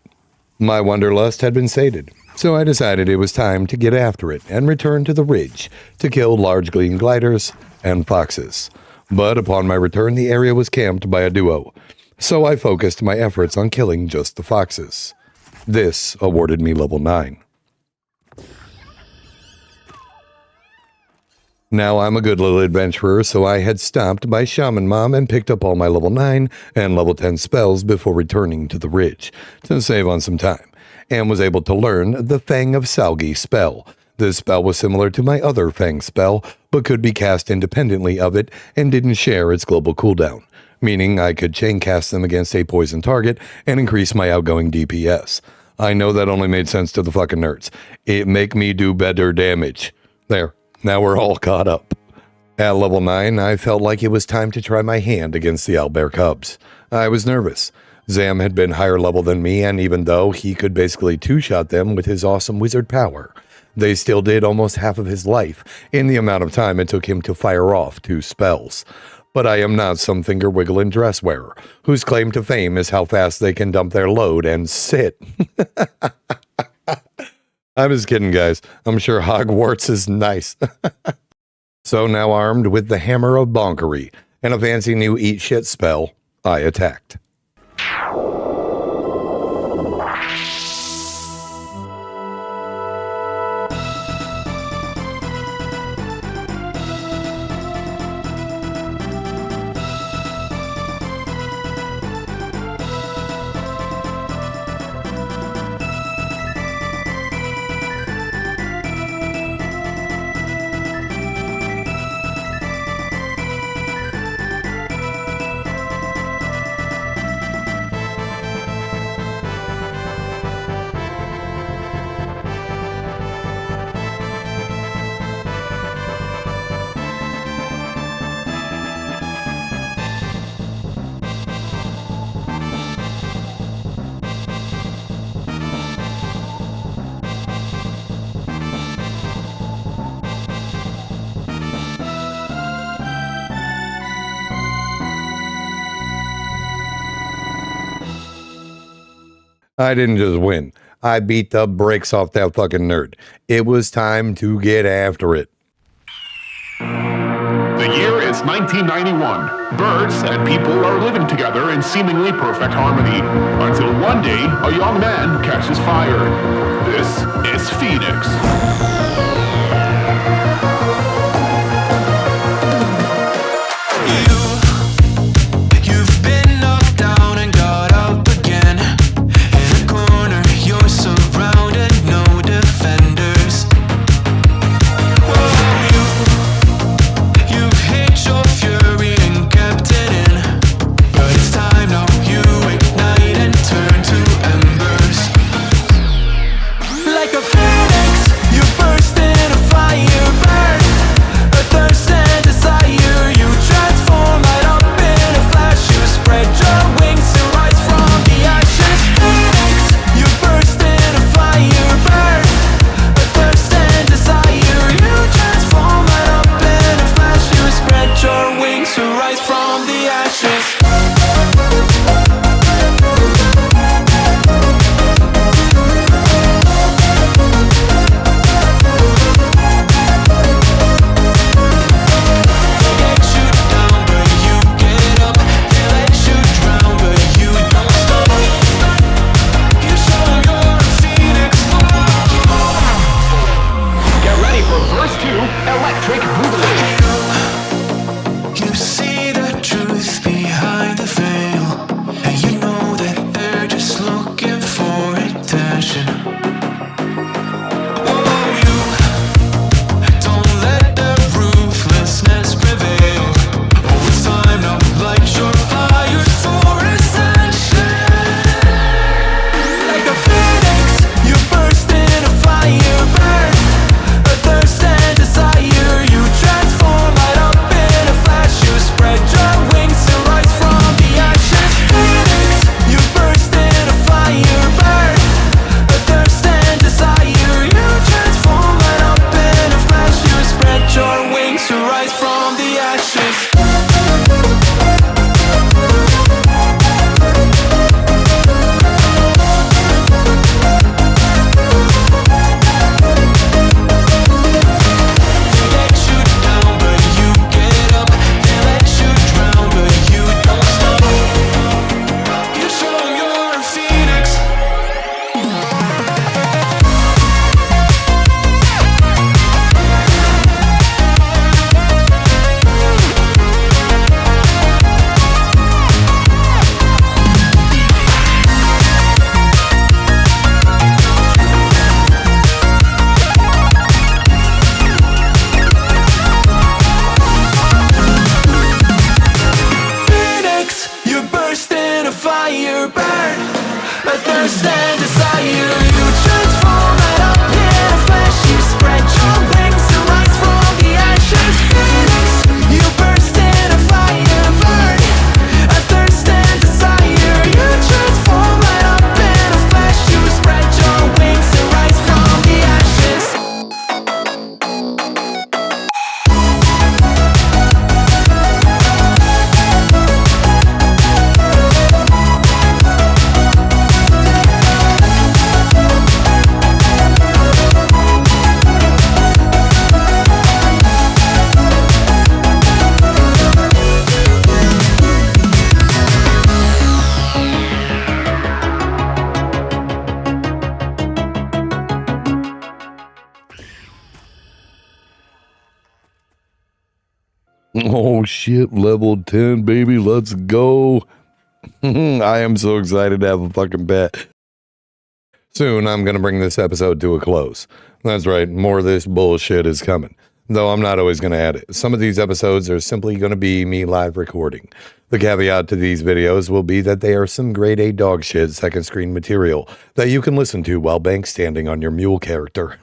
My wanderlust had been sated, so I decided it was time to get after it and return to the ridge to kill large green gliders and foxes. But upon my return, the area was camped by a duo, so I focused my efforts on killing just the foxes. This awarded me level 9. Now I'm a good little adventurer, so I had stopped by Shaman Mom and picked up all my level 9 and level 10 spells before returning to the ridge to save on some time, and was able to learn the Fang of Salgi spell. This spell was similar to my other Fang spell, but could be cast independently of it and didn't share its global cooldown, meaning I could chain cast them against a poison target and increase my outgoing DPS. I know that only made sense to the fucking nerds. It make me do better damage. There, now we're all caught up. At level 9, I felt like it was time to try my hand against the owlbear cubs. I was nervous. Zam had been higher level than me, and even though he could basically two-shot them with his awesome wizard power, they still did almost half of his life in the amount of time it took him to fire off 2 spells. But I am not some finger-wiggling dress wearer, whose claim to fame is how fast they can dump their load and sit. I'm just kidding, guys. I'm sure Hogwarts is nice. So now armed with the Hammer of Bonkery and a fancy new Eat Shit spell, I attacked. I didn't just win. I beat the brakes off that fucking nerd. It was time to get after it. The year is 1991. Birds and people are living together in seemingly perfect harmony, until one day a young man catches fire. This is Phoenix. Oh shit, level 10, baby, let's go. I am so excited to have a fucking pet. Soon, I'm going to bring this episode to a close. That's right, more of this bullshit is coming. Though I'm not always going to add it. Some of these episodes are simply going to be me live recording. The caveat to these videos will be that they are some grade A dog shit second screen material that you can listen to while bank standing on your mule character.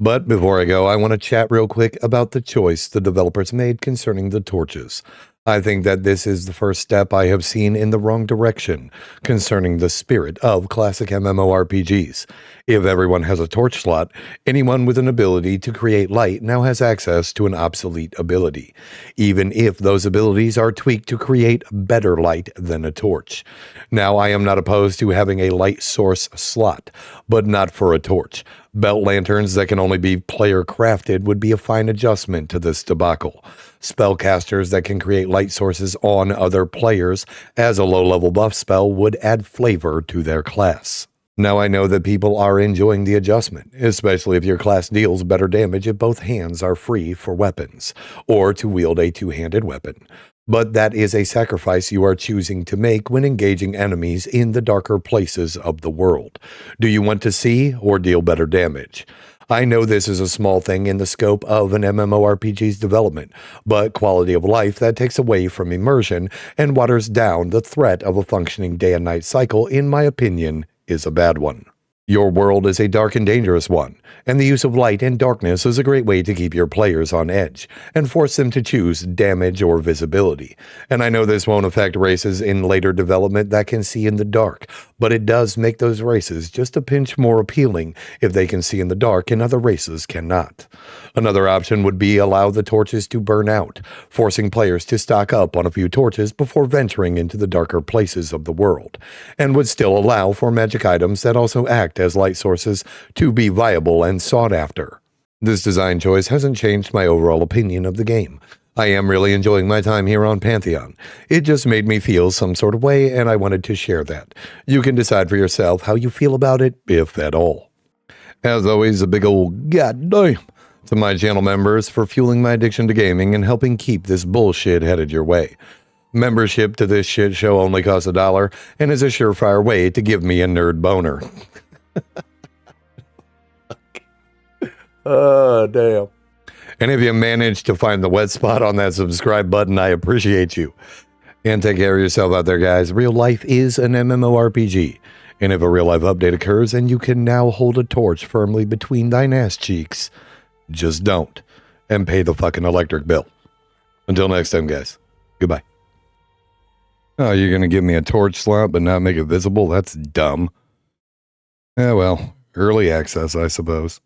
But before I go, I want to chat real quick about the choice the developers made concerning the torches. I think that this is the first step I have seen in the wrong direction concerning the spirit of classic MMORPGs. If everyone has a torch slot, anyone with an ability to create light now has access to an obsolete ability, even if those abilities are tweaked to create better light than a torch. Now, I am not opposed to having a light source slot, but not for a torch. Belt lanterns that can only be player crafted would be a fine adjustment to this debacle. Spellcasters that can create light sources on other players as a low-level buff spell would add flavor to their class. Now I know that people are enjoying the adjustment, especially if your class deals better damage if both hands are free for weapons, or to wield a two-handed weapon. But that is a sacrifice you are choosing to make when engaging enemies in the darker places of the world. Do you want to see or deal better damage? I know this is a small thing in the scope of an MMORPG's development, but quality of life that takes away from immersion and waters down the threat of a functioning day and night cycle, in my opinion, is a bad one. Your world is a dark and dangerous one, and the use of light and darkness is a great way to keep your players on edge and force them to choose damage or visibility. And I know this won't affect races in later development that can see in the dark, but it does make those races just a pinch more appealing if they can see in the dark and other races cannot. Another option would be allow the torches to burn out, forcing players to stock up on a few torches before venturing into the darker places of the world, and would still allow for magic items that also act as light sources to be viable and sought after. This design choice hasn't changed my overall opinion of the game. I am really enjoying my time here on Pantheon. It just made me feel some sort of way, and I wanted to share that. You can decide for yourself how you feel about it, if at all. As always, a big old goddamn to my channel members for fueling my addiction to gaming and helping keep this bullshit headed your way. Membership to this shit show only costs $1 and is a surefire way to give me a nerd boner. Oh, damn. And if you manage to find the wet spot on that subscribe button, I appreciate you. And take care of yourself out there, guys. Real life is an MMORPG. And if a real life update occurs and you can now hold a torch firmly between thine ass cheeks, just don't. And pay the fucking electric bill. Until next time, guys. Goodbye. Oh, you're going to give me a torch slot but not make it visible? That's dumb. Yeah, well, early access, I suppose.